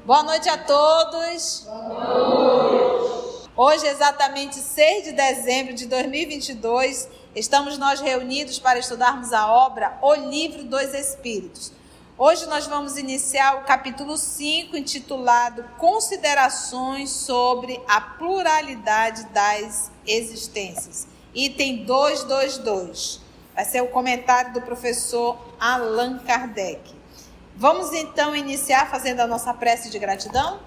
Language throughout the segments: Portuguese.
Boa noite a todos. Hoje, exatamente 6 de dezembro de 2022, estamos nós reunidos para estudarmos a obra O Livro dos Espíritos. Hoje nós vamos iniciar o capítulo 5, intitulado Considerações sobre a Pluralidade das Existências. Item 222. Vai ser o comentário do professor Allan Kardec. Vamos então iniciar fazendo a nossa prece de gratidão?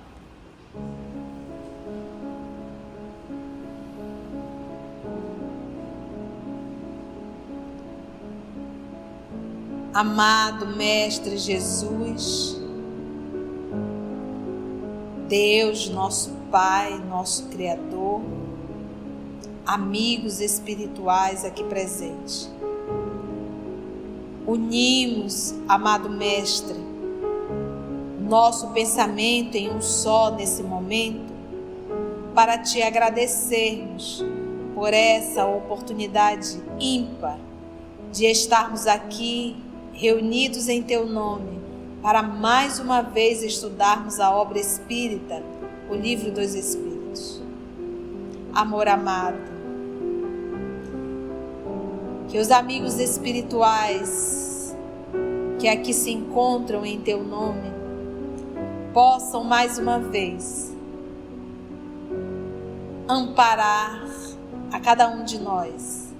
Amado Mestre Jesus, Deus, nosso Pai, nosso Criador, amigos espirituais aqui presentes, unimos, amado Mestre, nosso pensamento em um só nesse momento, para te agradecermos por essa oportunidade ímpar de estarmos aqui reunidos em teu nome, para mais uma vez estudarmos a obra espírita, o Livro dos Espíritos. Amor amado, que os amigos espirituais que aqui se encontram em teu nome possam mais uma vez amparar a cada um de nós,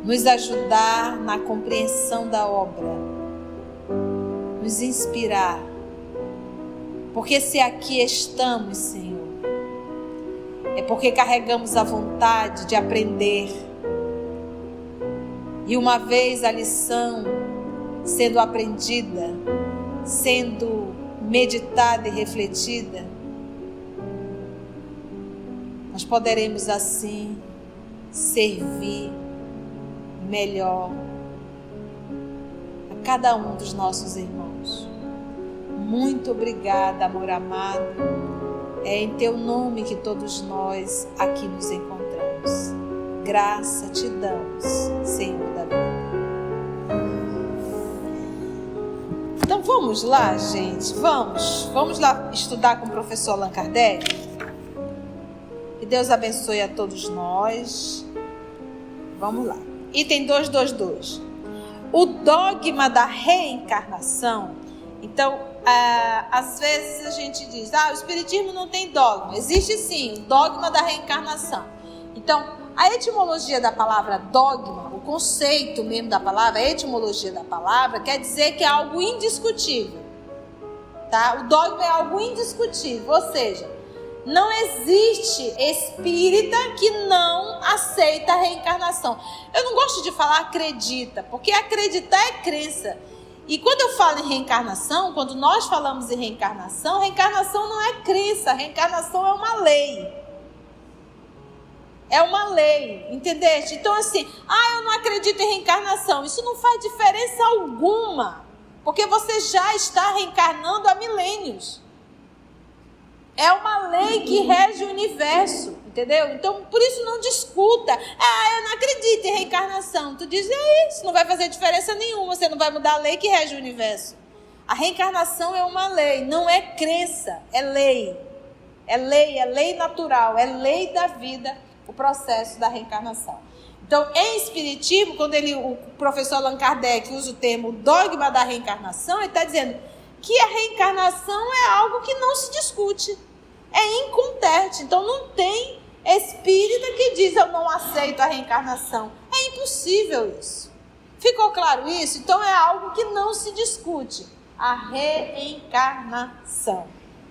nos ajudar na compreensão da obra, nos inspirar, porque se aqui estamos, Senhor, é porque carregamos a vontade de aprender. E uma vez a lição sendo aprendida, sendo meditada e refletida, nós poderemos assim servir melhor a cada um dos nossos irmãos. Muito obrigada, amor amado. É em teu nome que todos nós aqui nos encontramos. Graça te damos, Senhor da vida. Então vamos lá, gente. Vamos lá estudar com o professor Allan Kardec. Que Deus abençoe a todos nós. Vamos lá. Item 222. O dogma da reencarnação. Então, às vezes a gente diz, o Espiritismo não tem dogma. Existe sim, o dogma da reencarnação. Então, a etimologia da palavra dogma, o conceito mesmo da palavra, a etimologia da palavra, quer dizer que é algo indiscutível. Tá? O dogma é algo indiscutível, ou seja, não existe espírita que não aceita a reencarnação. Eu não gosto de falar acredita, porque acreditar é crença. E quando eu falo em reencarnação, quando nós falamos em reencarnação não é crença, reencarnação é uma lei. É uma lei, entendeste? Então assim, eu não acredito em reencarnação. Isso não faz diferença alguma, porque você já está reencarnando há milênios. É uma lei que rege o universo, entendeu? Então, por isso não discuta. Eu não acredito em reencarnação. Tu diz, isso não vai fazer diferença nenhuma. Você não vai mudar a lei que rege o universo. A reencarnação é uma lei, não é crença, é lei. É lei natural, é lei da vida, o processo da reencarnação. Então, em Espiritismo, quando o professor Allan Kardec usa o termo dogma da reencarnação, ele está dizendo que a reencarnação é algo que não se discute, é inconteste. Então não tem espírita que diz eu não aceito a reencarnação. É impossível isso. Ficou claro isso? Então é algo que não se discute, a reencarnação.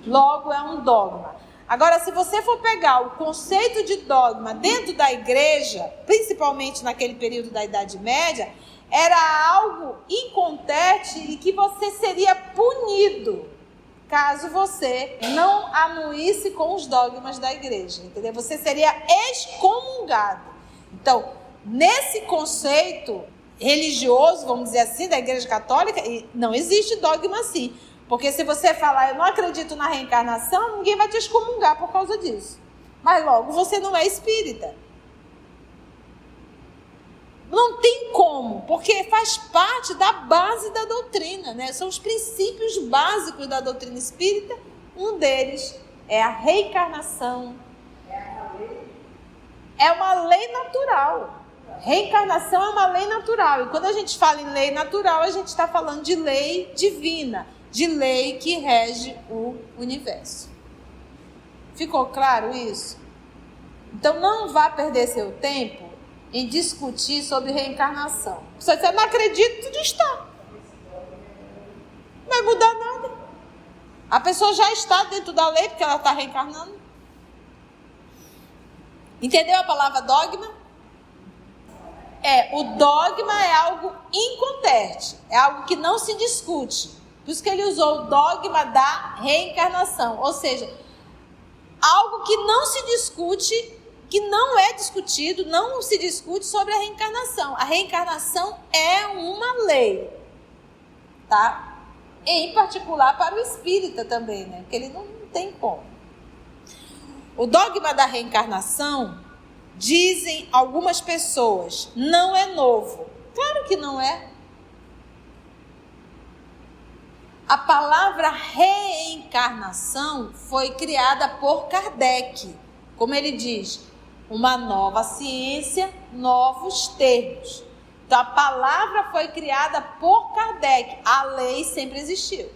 Logo é um dogma. Agora, se você for pegar o conceito de dogma dentro da igreja, principalmente naquele período da Idade Média, era algo inconteste e que você seria punido caso você não anuísse com os dogmas da igreja, entendeu? Você seria excomungado. Então, nesse conceito religioso, vamos dizer assim, da Igreja Católica, não existe dogma assim. Porque se você falar, eu não acredito na reencarnação, ninguém vai te excomungar por causa disso. Mas logo, você não é espírita. Não tem como, porque faz parte da base da doutrina, né? São os princípios básicos da doutrina espírita. Um deles é a reencarnação. É uma lei natural. Reencarnação é uma lei natural. E quando a gente fala em lei natural, a gente está falando de lei divina, de lei que rege o universo. Ficou claro isso? Então não vá perder seu tempo em discutir sobre reencarnação. Se você não acredita, tudo está. Não vai mudar nada. A pessoa já está dentro da lei porque ela está reencarnando. Entendeu a palavra dogma? O dogma é algo inconteste, é algo que não se discute. Por isso que ele usou o dogma da reencarnação, ou seja, algo que não se discute, que não é discutido, não se discute sobre a reencarnação. A reencarnação é uma lei, tá? Em particular para o espírita também, né? Porque ele não tem como. O dogma da reencarnação, dizem algumas pessoas, não é novo. Claro que não é. A palavra reencarnação foi criada por Kardec. Como ele diz, uma nova ciência, novos termos. Então a palavra foi criada por Kardec. A lei sempre existiu.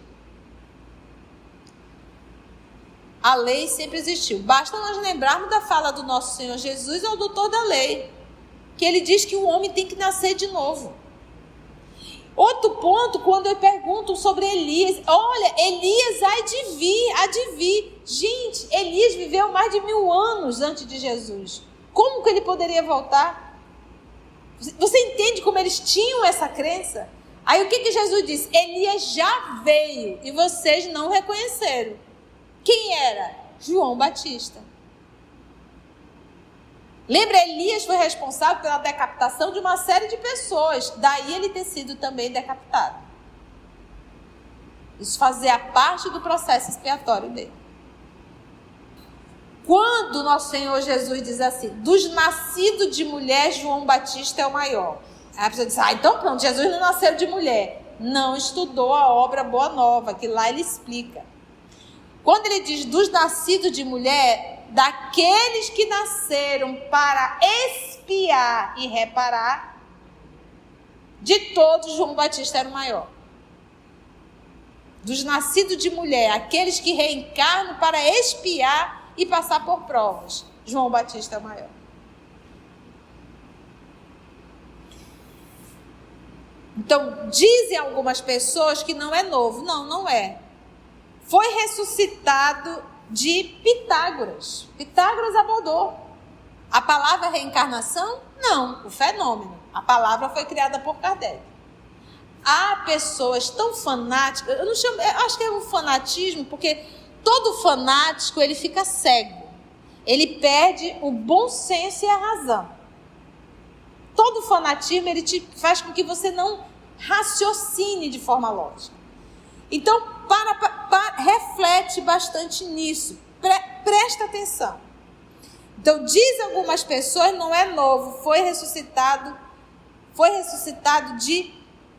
A lei sempre existiu. Basta nós lembrarmos da fala do nosso Senhor Jesus, é o doutor da lei, que ele diz que o homem tem que nascer de novo. Outro ponto, quando eu pergunto sobre Elias, olha, Elias há de vir. Gente, Elias viveu mais de 1000 anos antes de Jesus. Como que ele poderia voltar? Você entende como eles tinham essa crença? Aí o que Jesus disse? Elias já veio e vocês não reconheceram. Quem era? João Batista. Lembra, Elias foi responsável pela decapitação de uma série de pessoas. Daí ele ter sido também decapitado. Isso fazia parte do processo expiatório dele. Quando nosso Senhor Jesus diz assim, dos nascidos de mulher, João Batista é o maior. Aí a pessoa diz, então pronto, Jesus não nasceu de mulher. Não estudou a obra Boa Nova, que lá ele explica. Quando ele diz dos nascidos de mulher, daqueles que nasceram para expiar e reparar, de todos João Batista era o maior. Dos nascidos de mulher, aqueles que reencarnam para expiar e passar por provas, João Batista é o maior. Então, dizem algumas pessoas que não é novo. Não, não é. Foi ressuscitado de Pitágoras. Pitágoras abordou. A palavra reencarnação? Não, o fenômeno. A palavra foi criada por Kardec. Há pessoas tão fanáticas, eu acho que é um fanatismo, porque todo fanático ele fica cego. Ele perde o bom senso e a razão. Todo fanatismo ele te faz com que você não raciocine de forma lógica. Então, reflete bastante nisso. Presta atenção. Então, diz algumas pessoas, não é novo, foi ressuscitado de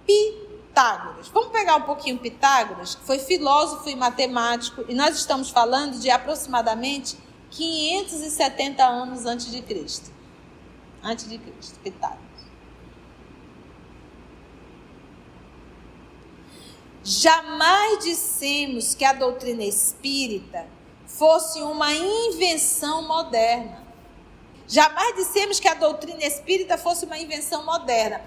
Pitágoras. Vamos pegar um pouquinho Pitágoras, que foi filósofo e matemático, e nós estamos falando de aproximadamente 570 anos antes de Cristo. Antes de Cristo, Pitágoras. Jamais dissemos que a doutrina espírita fosse uma invenção moderna. Jamais dissemos que a doutrina espírita fosse uma invenção moderna.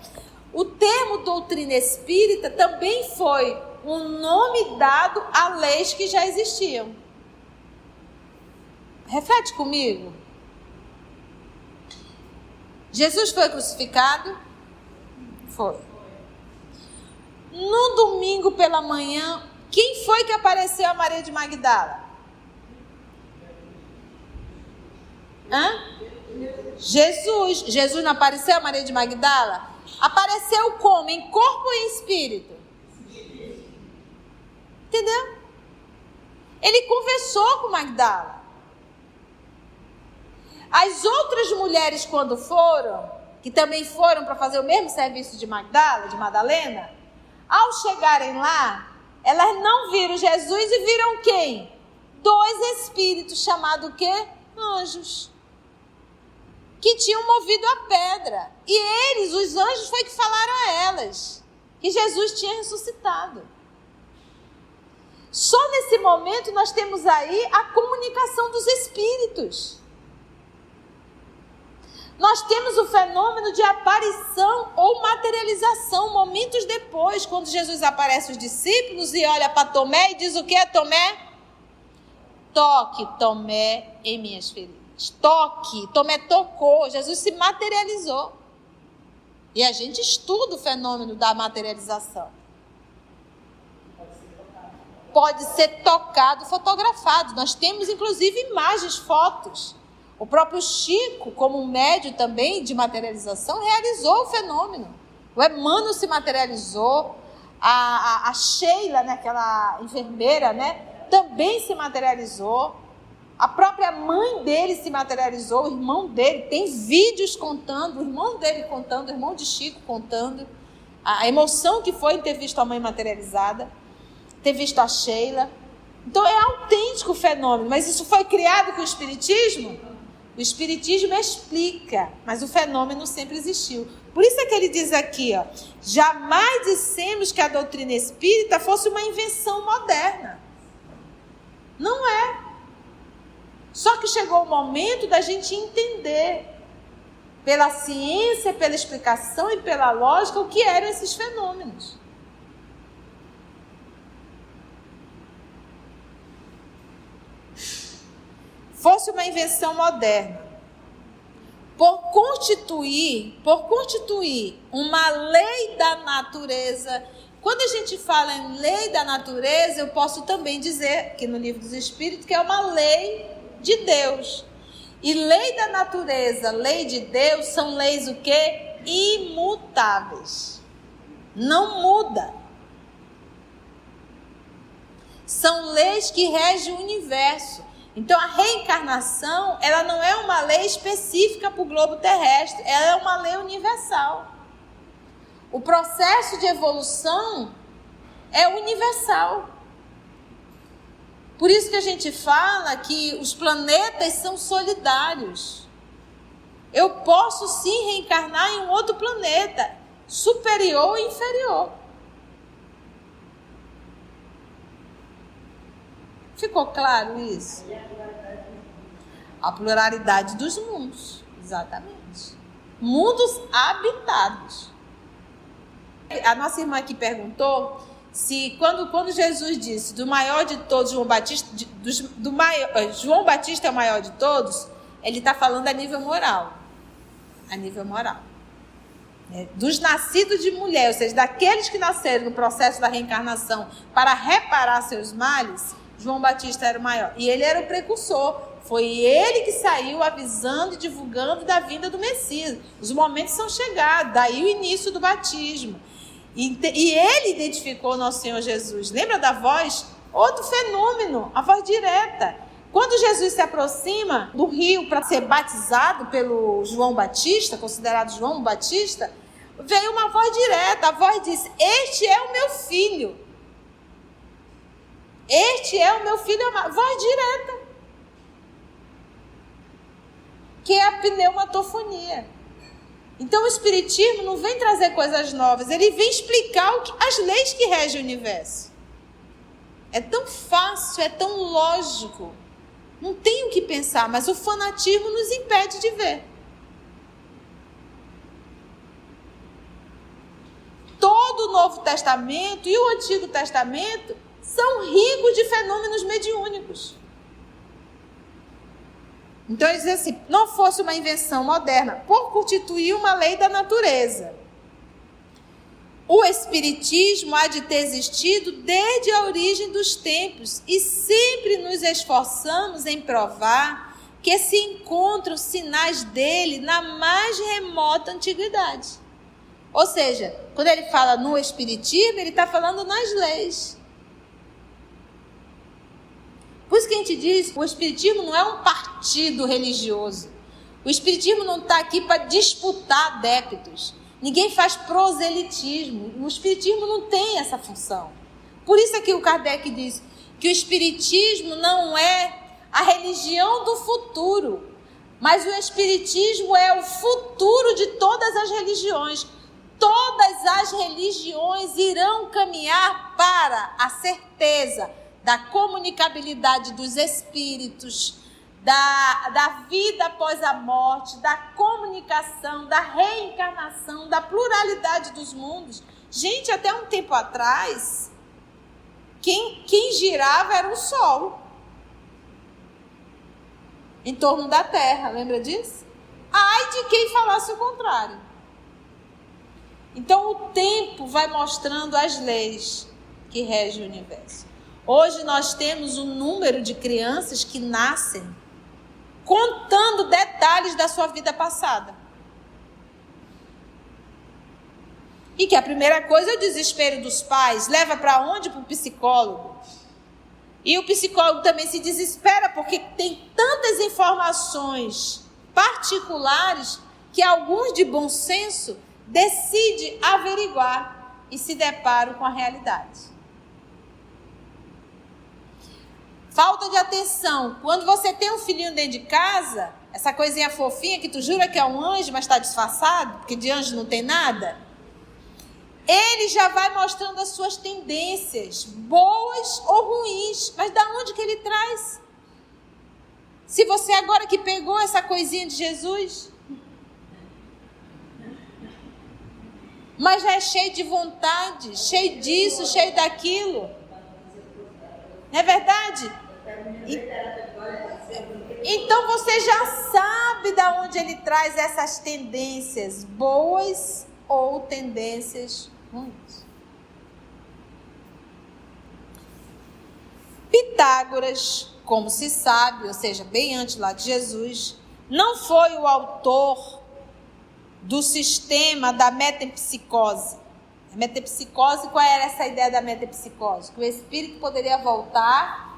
O termo doutrina espírita também foi um nome dado a leis que já existiam. Reflete comigo. Jesus foi crucificado? Foi. No domingo pela manhã, quem foi que apareceu a Maria de Magdala? Jesus. Jesus não apareceu a Maria de Magdala? Apareceu como? Em corpo e em espírito? Entendeu? Ele conversou com Magdala. As outras mulheres, quando foram, que também foram para fazer o mesmo serviço de Madalena, ao chegarem lá, elas não viram Jesus e viram quem? 2 espíritos chamados o quê? Anjos. Que tinham movido a pedra. E eles, os anjos, foi que falaram a elas que Jesus tinha ressuscitado. Só nesse momento nós temos aí a comunicação dos espíritos. Nós temos o fenômeno de aparição ou materialização, momentos depois, quando Jesus aparece aos discípulos e olha para Tomé e diz o que é Tomé? Toque, Tomé, em minhas feridas. Toque, Tomé tocou, Jesus se materializou. E a gente estuda o fenômeno da materialização. Pode ser tocado, fotografado. Nós temos, inclusive, imagens, fotos. O próprio Chico, como um médium também de materialização, realizou o fenômeno. O Emmanuel se materializou, a Sheila, né, aquela enfermeira, né, também se materializou. A própria mãe dele se materializou, o irmão dele, tem vídeos contando, o irmão dele contando, o irmão de Chico contando a emoção que foi em ter visto a mãe materializada, ter visto a Sheila. Então é autêntico o fenômeno, mas isso foi criado com o Espiritismo? O Espiritismo explica, mas o fenômeno sempre existiu. Por isso é que ele diz aqui, ó, jamais dissemos que a doutrina espírita fosse uma invenção moderna. Não é. Só que chegou o momento da gente entender, pela ciência, pela explicação e pela lógica, o que eram esses fenômenos. Fosse uma invenção moderna, por constituir uma lei da natureza. Quando a gente fala em lei da natureza, eu posso também dizer, aqui no Livro dos Espíritos, que é uma lei de Deus. E lei da natureza, lei de Deus, são leis o quê? Imutáveis. Não muda. São leis que regem o universo. Então, a reencarnação, ela não é uma lei específica para o globo terrestre, ela é uma lei universal. O processo de evolução é universal. Por isso que a gente fala que os planetas são solidários. Eu posso sim reencarnar em um outro planeta, superior ou inferior. Ficou claro isso? A pluralidade dos mundos, exatamente. Mundos habitados. A nossa irmã aqui perguntou se quando Jesus disse do maior de todos, João Batista, João Batista é o maior de todos, ele está falando a nível moral. A nível moral. Dos nascidos de mulher, ou seja, daqueles que nasceram no processo da reencarnação para reparar seus males, João Batista era o maior. E ele era o precursor. Foi ele que saiu avisando e divulgando da vinda do Messias. Os momentos são chegados, daí o início do batismo. E ele identificou o nosso Senhor Jesus. Lembra da voz? Outro fenômeno, a voz direta. Quando Jesus se aproxima do rio para ser batizado pelo João Batista, considerado João Batista, veio uma voz direta. A voz disse: este é o meu filho. Este é o meu filho amado. Voz direta. Que é a pneumatofonia. Então o Espiritismo não vem trazer coisas novas, ele vem explicar as leis que regem o universo. É tão fácil, é tão lógico. Não tem o que pensar, mas o fanatismo nos impede de ver. Todo o Novo Testamento e o Antigo Testamento são ricos de fenômenos mediúnicos. Então, ele diz assim, não fosse uma invenção moderna, por constituir uma lei da natureza. O Espiritismo há de ter existido desde a origem dos tempos e sempre nos esforçamos em provar que se encontram sinais dele na mais remota antiguidade. Ou seja, quando ele fala no Espiritismo, ele está falando nas leis. Por isso que a gente diz que o Espiritismo não é um partido religioso. O espiritismo não está aqui para disputar adeptos. Ninguém faz proselitismo. O espiritismo não tem essa função. Por isso é que o Kardec diz que o espiritismo não é a religião do futuro, mas o espiritismo é o futuro de todas as religiões. Todas as religiões irão caminhar para a certeza da comunicabilidade dos espíritos, da vida após a morte, da comunicação, da reencarnação, da pluralidade dos mundos. Gente, até um tempo atrás, quem girava era o Sol em torno da Terra, lembra disso? Ai de quem falasse o contrário. Então o tempo vai mostrando as leis que regem o universo. Hoje nós temos um número de crianças que nascem contando detalhes da sua vida passada. E que a primeira coisa é o desespero dos pais. Leva para onde? Para o psicólogo. E o psicólogo também se desespera porque tem tantas informações particulares que alguns de bom senso decidem averiguar e se deparam com a realidade. Falta de atenção. Quando você tem um filhinho dentro de casa, essa coisinha fofinha que tu jura que é um anjo, mas está disfarçado, porque de anjo não tem nada, ele já vai mostrando as suas tendências, boas ou ruins. Mas da onde que ele traz? Se você agora que pegou essa coisinha de Jesus, mas já é cheio de vontade, cheio disso, cheio daquilo. Não é verdade? Então você já sabe da onde ele traz essas tendências boas ou tendências ruins. Pitágoras, como se sabe, ou seja, bem antes lá de Jesus, não foi o autor do sistema da metempsicose. A metempsicose, qual era essa ideia da metempsicose? Que o espírito poderia voltar.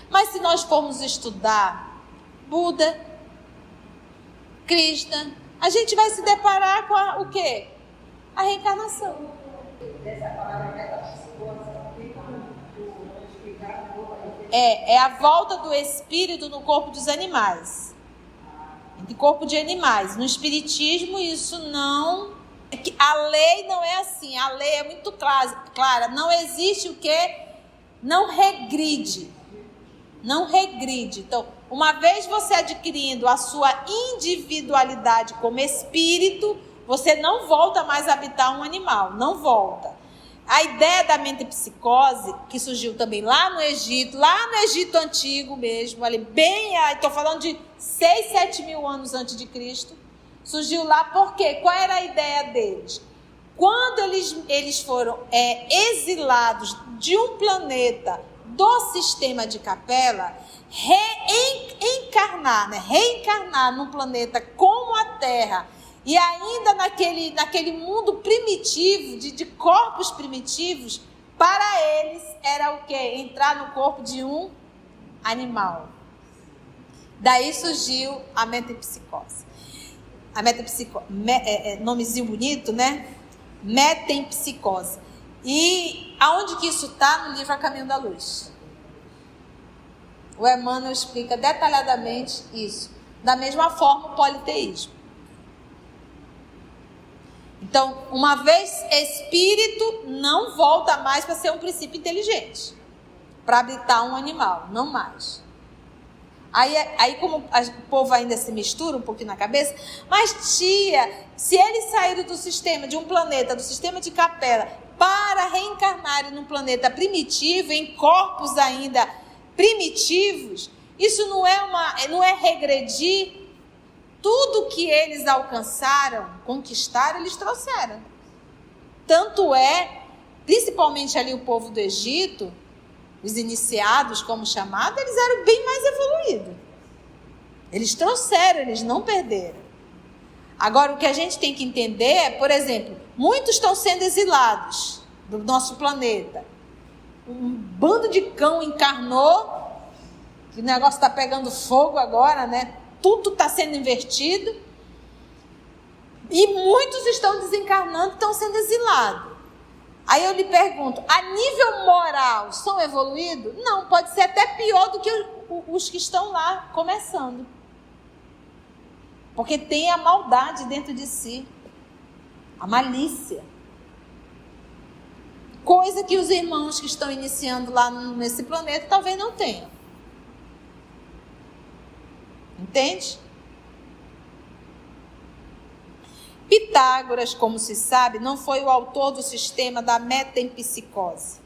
Mas se nós formos estudar Buda, Krishna, a gente vai se deparar com o quê? A reencarnação. É a volta do espírito no corpo dos animais. De corpo de animais. No espiritismo isso não... A lei não é assim. A lei é muito clara. Não existe o quê? Não regride. Não regride. Então, uma vez você adquirindo a sua individualidade como espírito, você não volta mais a habitar um animal. Não volta. A ideia da metempsicose, que surgiu também lá no Egito antigo mesmo, ali bem, estou falando de 6, 7 mil anos antes de Cristo, surgiu lá por quê? Qual era a ideia deles? Quando eles foram exilados de um planeta do sistema de Capela, reencarnar num planeta como a Terra, e ainda naquele mundo primitivo, de corpos primitivos, para eles era o quê? Entrar no corpo de um animal. Daí surgiu a metempsicose. A metempsicose, nomezinho bonito, né? Metempsicose. E aonde que isso está? No livro A Caminho da Luz. O Emmanuel explica detalhadamente isso. Da mesma forma, o politeísmo. Então, uma vez espírito, não volta mais para ser um princípio inteligente, para habitar um animal, não mais. Aí como o povo ainda se mistura um pouquinho na cabeça, mas tia, se eles saíram do sistema, de um planeta, do sistema de Capela, para reencarnarem num planeta primitivo, em corpos ainda primitivos, isso não é regredir. Tudo que eles alcançaram, conquistaram, eles trouxeram. Tanto principalmente ali o povo do Egito, os iniciados, como chamado, eles eram bem mais evoluídos. Eles trouxeram, eles não perderam. Agora, o que a gente tem que entender é, por exemplo, muitos estão sendo exilados do nosso planeta. um bando de cão encarnou, que o negócio está pegando fogo agora, né? Tudo está sendo invertido. E muitos estão desencarnando, estão sendo exilados. Aí eu lhe pergunto, a nível moral, são evoluídos? Não, pode ser até pior do que os que estão lá começando. Porque tem a maldade dentro de si, a malícia. Coisa que os irmãos que estão iniciando lá nesse planeta talvez não tenham. Entende? Pitágoras, como se sabe, não foi o autor do sistema da metempsicose.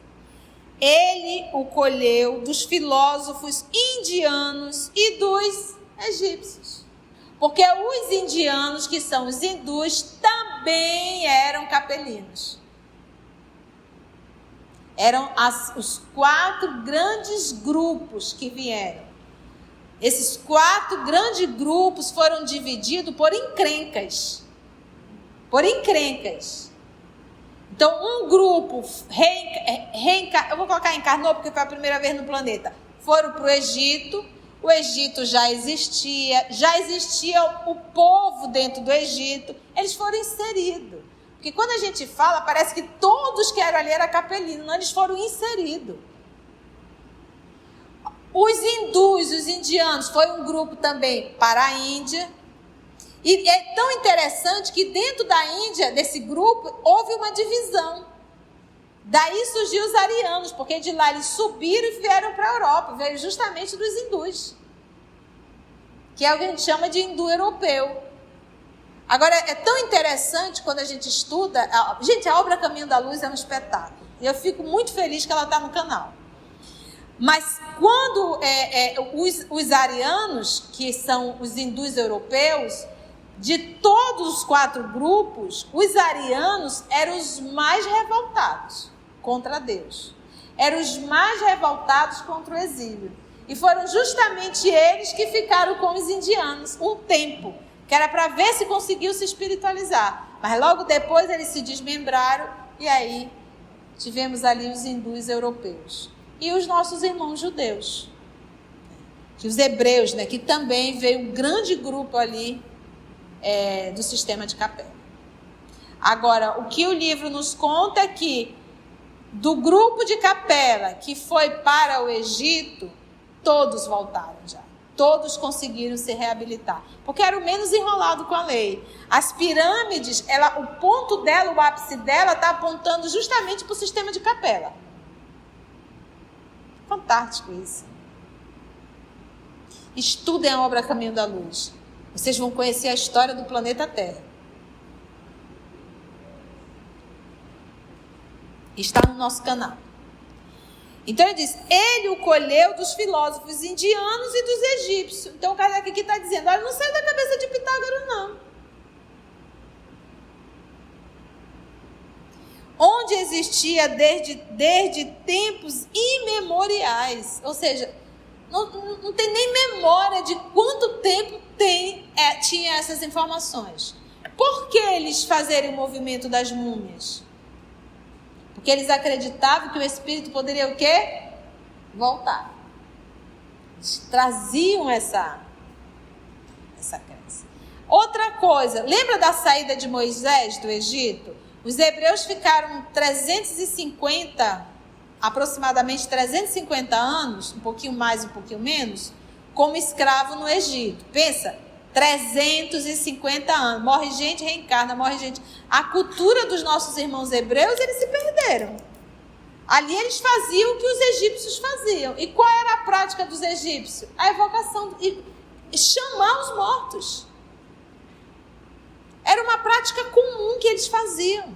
Ele o colheu dos filósofos indianos e dos egípcios. Porque os indianos, que são os hindus, também eram capelinos. Eram os 4 grandes grupos que vieram. Esses 4 grandes grupos foram divididos por encrencas. Por encrencas. Então, um grupo eu vou colocar encarnou porque foi a primeira vez no planeta. Foram para o Egito. O Egito já existia o povo dentro do Egito. Eles foram inseridos. Porque quando a gente fala, parece que todos que eram ali eram capelinos. Não, eles foram inseridos. Os hindus, os indianos, foi um grupo também para a Índia. E é tão interessante que dentro da Índia, desse grupo, houve uma divisão. Daí surgiu os arianos, porque de lá eles subiram e vieram para a Europa. Veio justamente dos hindus, que é o que a gente chama de hindu europeu. Agora, é tão interessante quando a gente estuda. Gente, a obra Caminho da Luz é um espetáculo. E eu fico muito feliz que ela está no canal. Mas quando os arianos, que são os hindus europeus, de todos os 4 grupos, os arianos eram os mais revoltados contra Deus. Eram os mais revoltados contra o exílio. E foram justamente eles que ficaram com os indianos um tempo, que era para ver se conseguiu se espiritualizar. Mas logo depois eles se desmembraram e aí tivemos ali os hindus europeus. E os nossos irmãos judeus, os hebreus, né, que também veio um grande grupo ali do sistema de Capela. Agora, o que o livro nos conta é que do grupo de Capela que foi para o Egito, todos voltaram já. Todos conseguiram se reabilitar, porque era o menos enrolado com a lei. As pirâmides, o ponto dela, o ápice dela, está apontando justamente para o sistema de Capela. Fantástico isso. Estudem a obra Caminho da Luz. Vocês vão conhecer a história do planeta Terra. Está no nosso canal. Então ele diz, ele o colheu dos filósofos indianos e dos egípcios. Então o Kardec aqui está dizendo, olha, não saiu da cabeça de Pitágoras, não. Onde existia desde tempos imemoriais. Ou seja, não tem nem memória de quanto tempo tinha essas informações. Por que eles fazerem o movimento das múmias? Porque eles acreditavam que o espírito poderia o quê? Voltar. Eles traziam essa crença. Outra coisa, lembra da saída de Moisés do Egito? Os hebreus ficaram aproximadamente 350 anos, um pouquinho mais, um pouquinho menos, como escravo no Egito. Pensa, 350 anos, morre gente, reencarna, morre gente. A cultura dos nossos irmãos hebreus, eles se perderam. Ali eles faziam o que os egípcios faziam. E qual era a prática dos egípcios? A evocação, chamar os mortos. Era uma prática comum que eles faziam.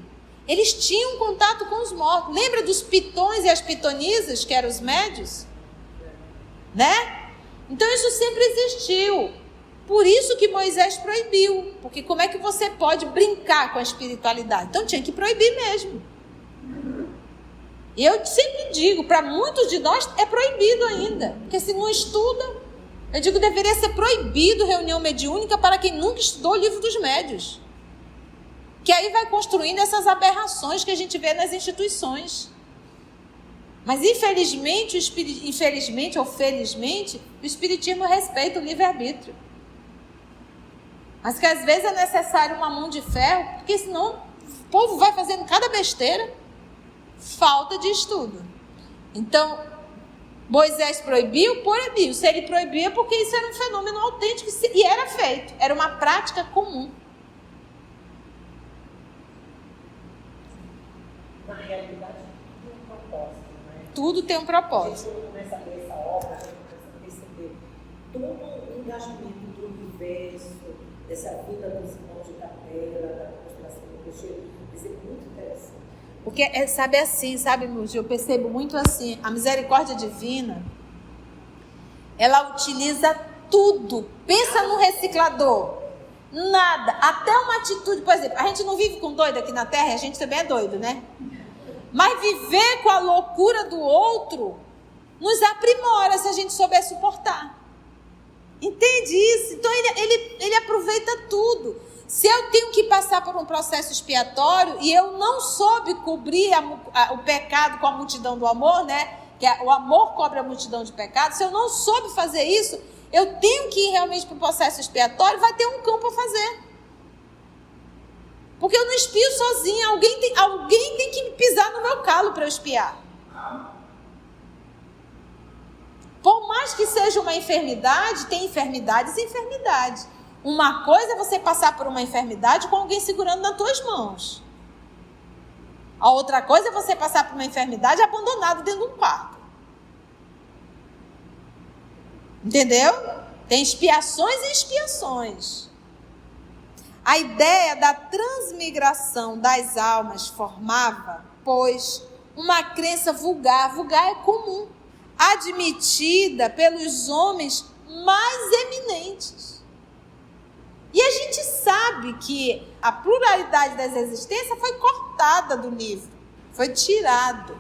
Eles tinham contato com os mortos. Lembra dos pitões e as pitonisas, que eram os médios? Né? Então isso sempre existiu. Por isso que Moisés proibiu. Porque como é que você pode brincar com a espiritualidade? Então tinha que proibir mesmo. E eu sempre digo, para muitos de nós é proibido ainda. Porque se não estuda, eu digo, deveria ser proibido reunião mediúnica para quem nunca estudou o livro dos médios. Que aí vai construindo essas aberrações que a gente vê nas instituições. Mas infelizmente ou felizmente, o espiritismo respeita o livre-arbítrio. Mas que às vezes é necessário uma mão de ferro, porque senão o povo vai fazendo cada besteira. Falta de estudo. Então, Moisés proibiu. Se ele proibiu é porque isso era um fenômeno autêntico e era feito. Era uma prática comum. Na realidade, tudo tem um propósito, A gente começa a ler essa obra, a gente começa a perceber todo o engajamento do universo, dessa vida dos irmãos de capela, da constelação do Peixeiro. Isso é muito interessante. Porque, sabe, Lúcia, eu percebo muito assim, a misericórdia divina, ela utiliza tudo. Pensa no reciclador. Nada, até uma atitude, por exemplo, a gente não vive com doido aqui na Terra, a gente também é doido, né? Mas viver com a loucura do outro nos aprimora se a gente souber suportar. Entende isso? Então ele aproveita tudo. Se eu tenho que passar por um processo expiatório e eu não soube cobrir o pecado com a multidão do amor, né? Que o amor cobre a multidão de pecados. Se eu não soube fazer isso, eu tenho que ir realmente para o processo expiatório, vai ter um cão para fazer. Porque eu não espio sozinha, alguém tem que pisar no meu calo para eu espiar. Por mais que seja uma enfermidade, tem enfermidades e enfermidades. Uma coisa é você passar por uma enfermidade com alguém segurando nas tuas mãos. A outra coisa é você passar por uma enfermidade abandonado dentro de um quarto. Entendeu? Tem expiações e expiações. A ideia da transmigração das almas formava, pois, uma crença vulgar é comum, admitida pelos homens mais eminentes. E a gente sabe que a pluralidade das existências foi cortada do livro, foi tirado.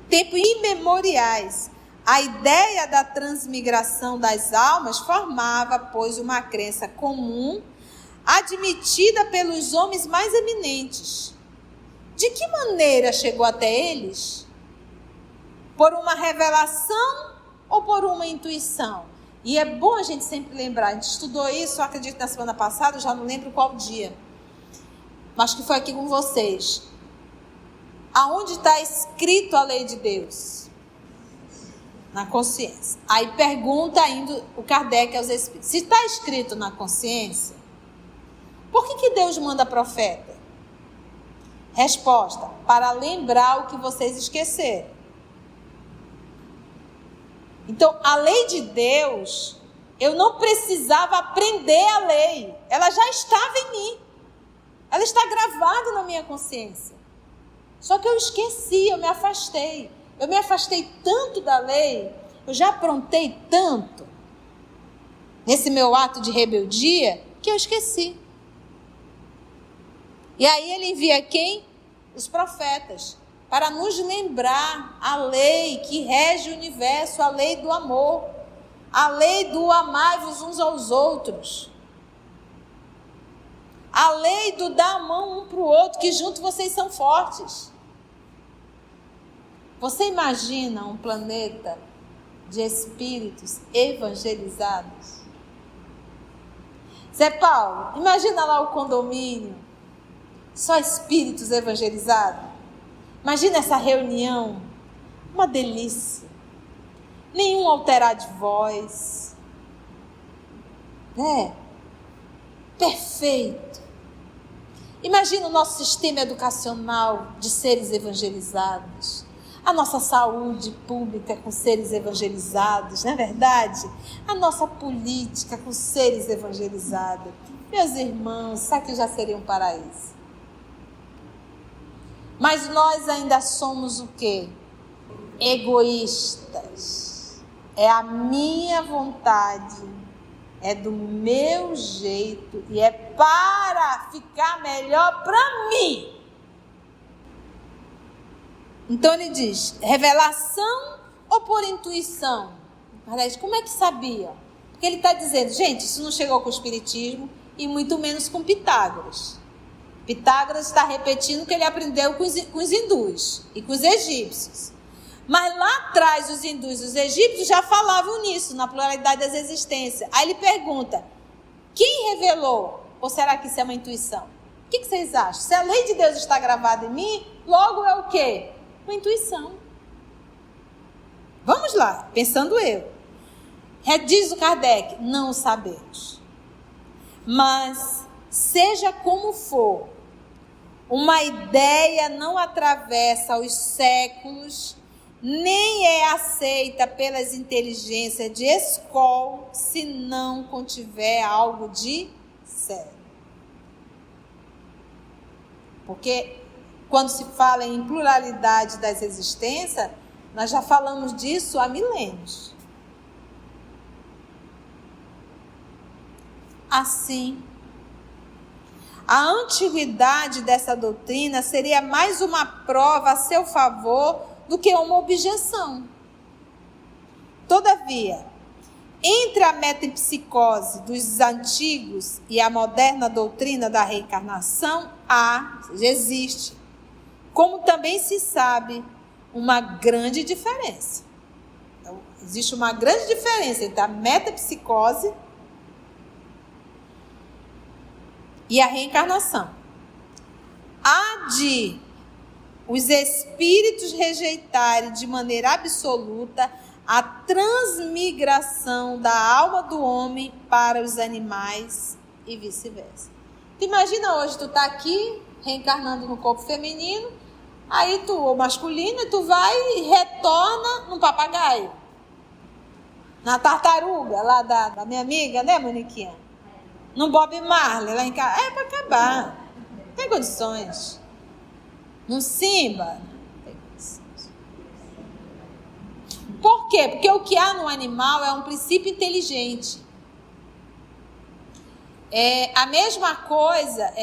Tempos imemoriais, a ideia da transmigração das almas formava, pois, uma crença comum, admitida pelos homens mais eminentes. De que maneira chegou até eles? Por uma revelação ou por uma intuição? E é bom a gente sempre lembrar, a gente estudou isso, eu acredito na semana passada, já não lembro qual dia. Acho que foi aqui com vocês. Aonde está escrito a lei de Deus? Na consciência. Aí pergunta ainda o Kardec aos espíritos. Se está escrito na consciência, por que Deus manda profeta? Resposta: para lembrar o que vocês esqueceram. Então, a lei de Deus, eu não precisava aprender a lei. Ela já estava em mim. Ela está gravada na minha consciência. Só que eu esqueci, eu me afastei. Eu me afastei tanto da lei, eu já aprontei tanto nesse meu ato de rebeldia, que eu esqueci. E aí ele envia quem? Os profetas, para nos lembrar a lei que rege o universo, a lei do amor, a lei do amai-vos uns aos outros, a lei do dar a mão um para o outro, que juntos vocês são fortes. Você imagina um planeta de espíritos evangelizados? Zé Paulo, imagina lá o condomínio, só espíritos evangelizados. Imagina essa reunião, uma delícia. Nenhum alterar de voz. Perfeito. Imagina o nosso sistema educacional de seres evangelizados. A nossa saúde pública com seres evangelizados, não é verdade? A nossa política com seres evangelizados. Meus irmãos, sabe que já seria um paraíso? Mas nós ainda somos o quê? Egoístas. É a minha vontade, é do meu jeito e é para ficar melhor para mim. Então ele diz, revelação ou por intuição? Como é que sabia? Porque ele está dizendo, gente, isso não chegou com o espiritismo e muito menos com Pitágoras. Pitágoras está repetindo o que ele aprendeu com os hindus e com os egípcios. Mas lá atrás, os hindus e os egípcios já falavam nisso, na pluralidade das existências. Aí ele pergunta, quem revelou? Ou será que isso é uma intuição? O que vocês acham? Se a lei de Deus está gravada em mim, logo é o quê? Uma intuição. Vamos lá, pensando eu. Diz o Kardec, não sabemos. Mas, seja como for, uma ideia não atravessa os séculos, nem é aceita pelas inteligências de escola, se não contiver algo de sério. Porque quando se fala em pluralidade das existências, nós já falamos disso há milênios. Assim, a antiguidade dessa doutrina seria mais uma prova a seu favor do que uma objeção. Todavia, entre a metempsicose dos antigos e a moderna doutrina da reencarnação, existe, como também se sabe, uma grande diferença. Então, existe uma grande diferença entre a metempsicose e a reencarnação. Há de os espíritos rejeitarem de maneira absoluta a transmigração da alma do homem para os animais e vice-versa. Tu imagina hoje, tu tá aqui, reencarnando no corpo feminino, aí tu, ou masculino, tu vai e retorna num papagaio. Na tartaruga, lá da minha amiga, né, Moniquinha? No Bob Marley, lá em casa. É para acabar. Não tem condições. No Simba. Não tem condições. Por quê? Porque o que há no animal é um princípio inteligente. A mesma coisa,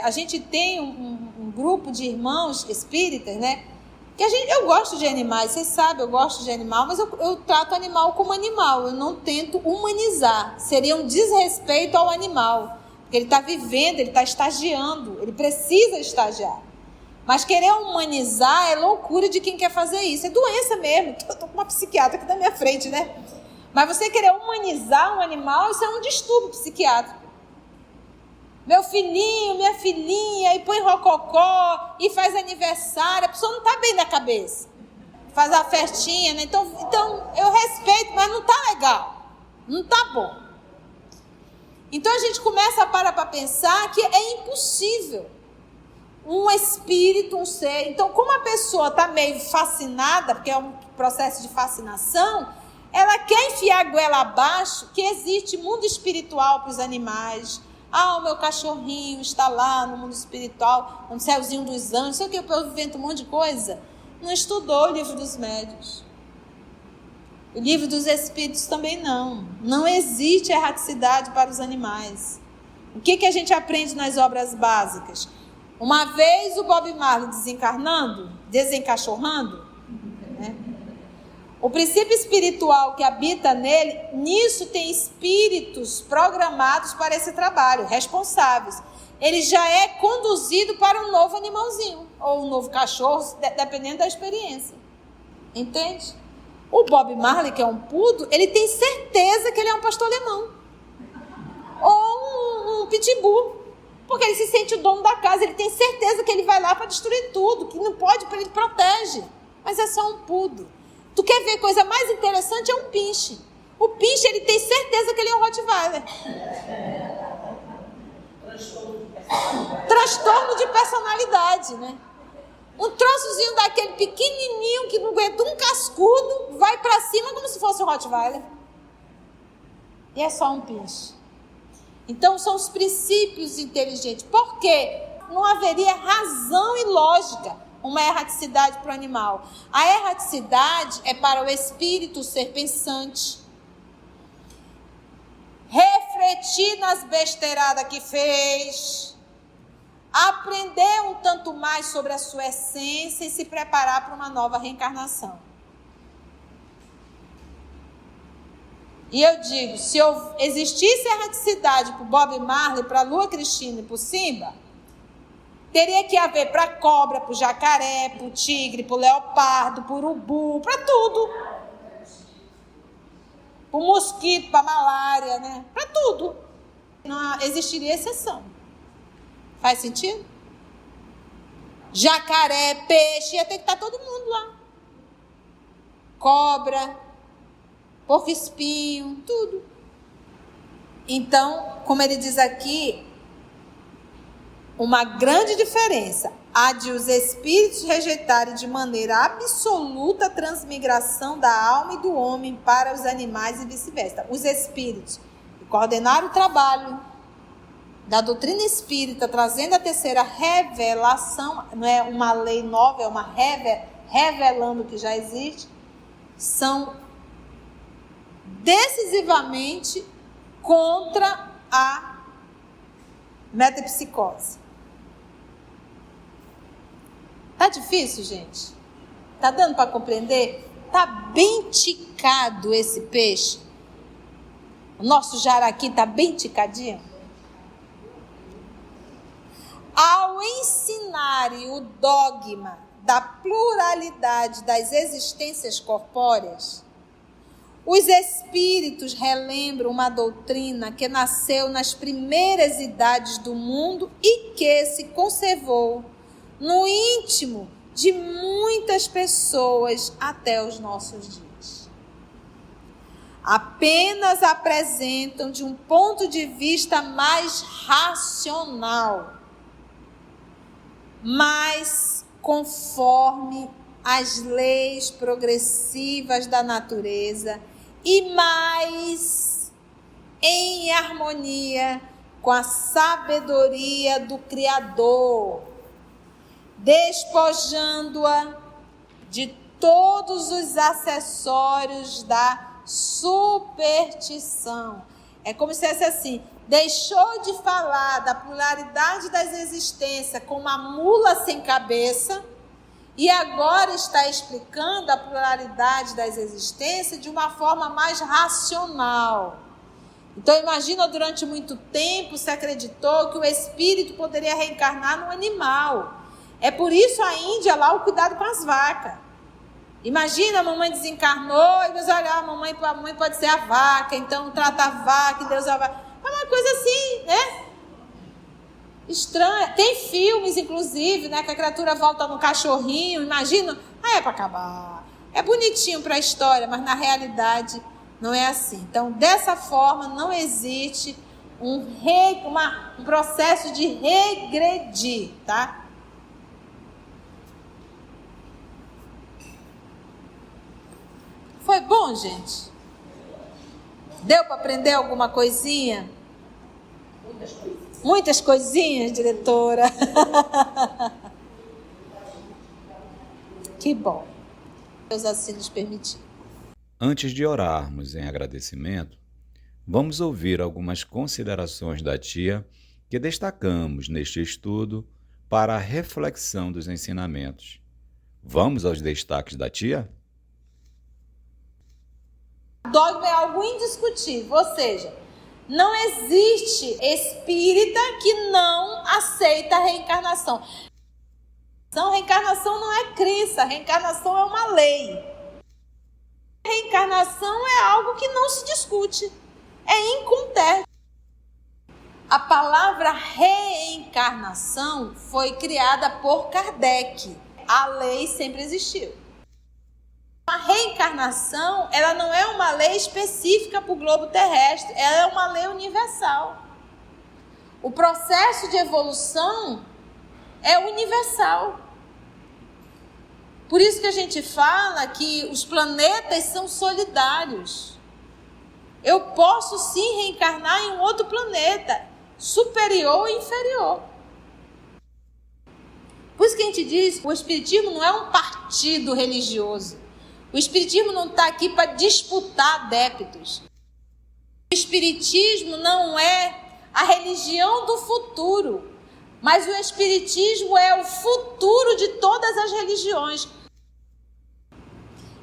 a gente tem um grupo de irmãos espíritas, né? Que eu gosto de animais, vocês sabem, eu gosto de animal, mas eu trato animal como animal, eu não tento humanizar. Seria um desrespeito ao animal, porque ele está vivendo, ele está estagiando, ele precisa estagiar. Mas querer humanizar é loucura de quem quer fazer isso, é doença mesmo. Estou com uma psiquiatra aqui na minha frente, né? Mas você querer humanizar um animal, isso é um distúrbio psiquiátrico. Meu filhinho, minha filhinha, e põe rococó, e faz aniversário, a pessoa não está bem da cabeça. Faz a festinha, né? Então eu respeito, mas não está legal. Não está bom. Então a gente começa a parar para pensar que é impossível um espírito, um ser. Então, como a pessoa está meio fascinada, porque é um processo de fascinação, ela quer enfiar a goela abaixo que existe mundo espiritual para os animais. O meu cachorrinho está lá no mundo espiritual, no céuzinho dos anjos, sei o que, eu invento um monte de coisa. Não estudou o livro dos médiuns. O livro dos espíritos também não. Não existe erraticidade para os animais. O que a gente aprende nas obras básicas? Uma vez o Bob Marley desencachorrando, né? O princípio espiritual que habita nele, nisso tem espíritos programados para esse trabalho, responsáveis. Ele já é conduzido para um novo animalzinho, ou um novo cachorro, dependendo da experiência. Entende? O Bob Marley, que é um poodle, ele tem certeza que ele é um pastor alemão. Ou um pitbull. Porque ele se sente o dono da casa, ele tem certeza que ele vai lá para destruir tudo, que não pode, ele protege. Mas é só um poodle. Tu quer ver coisa mais interessante? É um pinche. O pinche, ele tem certeza que ele é um Rottweiler. Transtorno de personalidade, né? Um troçozinho daquele pequenininho que não aguenta um cascudo, vai pra cima como se fosse um Rottweiler. E é só um pinche. Então, são os princípios inteligentes. Por quê? Não haveria razão e lógica uma erraticidade para o animal. A erraticidade é para o espírito ser pensante, refletir nas besteiradas que fez, aprender um tanto mais sobre a sua essência e se preparar para uma nova reencarnação. E eu digo, se existisse erraticidade para o Bob Marley, para a Lua Cristina e para o Simba, Teria que haver para cobra, para o jacaré, para o tigre, para o leopardo, para o urubu, para tudo. Para o mosquito, para a malária, né? Para tudo. Não existiria exceção. Faz sentido? Jacaré, peixe, ia ter que estar todo mundo lá. Cobra, porco-espinho, tudo. Então, como ele diz aqui, uma grande diferença há de os espíritos rejeitarem de maneira absoluta a transmigração da alma e do homem para os animais e vice-versa. Os espíritos que coordenaram o trabalho da doutrina espírita, trazendo a terceira revelação, não é uma lei nova, é uma revelando o que já existe, são decisivamente contra a metapsicose. Tá difícil, gente? Tá dando para compreender? Tá bem ticado esse peixe? O nosso jaraqui tá bem ticadinho? Ao ensinarem o dogma da pluralidade das existências corpóreas, os espíritos relembram uma doutrina que nasceu nas primeiras idades do mundo e que se conservou no íntimo de muitas pessoas até os nossos dias. Apenas apresentam de um ponto de vista mais racional, mas conforme as leis progressivas da natureza e mais em harmonia com a sabedoria do Criador, despojando-a de todos os acessórios da superstição. É como se fosse assim, deixou de falar da pluralidade das existências como uma mula sem cabeça e agora está explicando a pluralidade das existências de uma forma mais racional. Então imagina, durante muito tempo se acreditou que o espírito poderia reencarnar no animal. É por isso a Índia lá o cuidado com as vacas. Imagina, a mamãe desencarnou e Deus olha, a mãe pode ser a vaca, então trata a vaca e Deus a vaca. É uma coisa assim, né? Estranha. Tem filmes, inclusive, né, que a criatura volta no cachorrinho, imagina. É para acabar. É bonitinho para a história, mas na realidade não é assim. Então, dessa forma, não existe um processo de regredir, tá? Foi bom, gente? Deu para aprender alguma coisinha? Muitas coisinhas, diretora. Que bom. Deus assim nos permitiu. Antes de orarmos em agradecimento, vamos ouvir algumas considerações da tia que destacamos neste estudo para a reflexão dos ensinamentos. Vamos aos destaques da tia? Dogma é algo indiscutível, ou seja, não existe espírita que não aceita a reencarnação. Reencarnação não é crença, reencarnação é uma lei. Reencarnação é algo que não se discute, é incontestável. A palavra reencarnação foi criada por Kardec. A lei sempre existiu. A reencarnação, ela não é uma lei específica para o globo terrestre, ela é uma lei universal. O processo de evolução é universal. Por isso que a gente fala que os planetas são solidários. Eu posso sim reencarnar em um outro planeta, superior ou inferior. Por isso que a gente diz que o Espiritismo não é um partido religioso. O Espiritismo não está aqui para disputar adeptos. O Espiritismo não é a religião do futuro, mas o Espiritismo é o futuro de todas as religiões.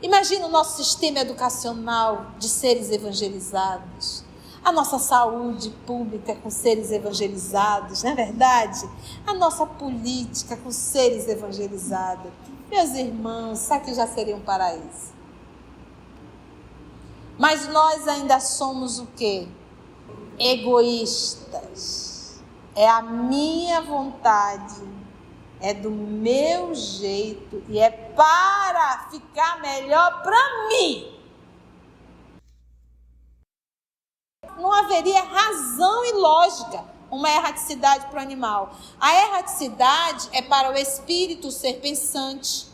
Imagina o nosso sistema educacional de seres evangelizados. a nossa saúde pública com seres evangelizados, não é verdade? A nossa política com seres evangelizados. Meus irmãos, sabe que já seria um paraíso? Mas nós ainda somos o quê? Egoístas. É a minha vontade, é do meu jeito e é para ficar melhor para mim. Não haveria razão e lógica uma erraticidade para o animal. A erraticidade é para o espírito ser pensante,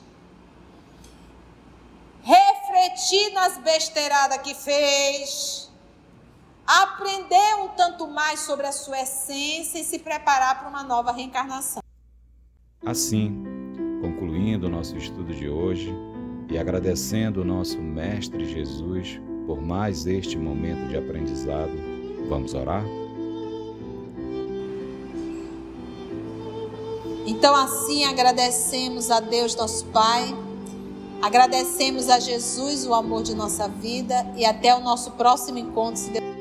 refletir nas besteiradas que fez, aprender um tanto mais sobre a sua essência e se preparar para uma nova reencarnação. Assim, concluindo o nosso estudo de hoje e agradecendo o nosso Mestre Jesus por mais este momento de aprendizado, vamos orar? Então, assim, agradecemos a Deus, nosso Pai, agradecemos a Jesus, o amor de nossa vida, e até o nosso próximo encontro, se Deus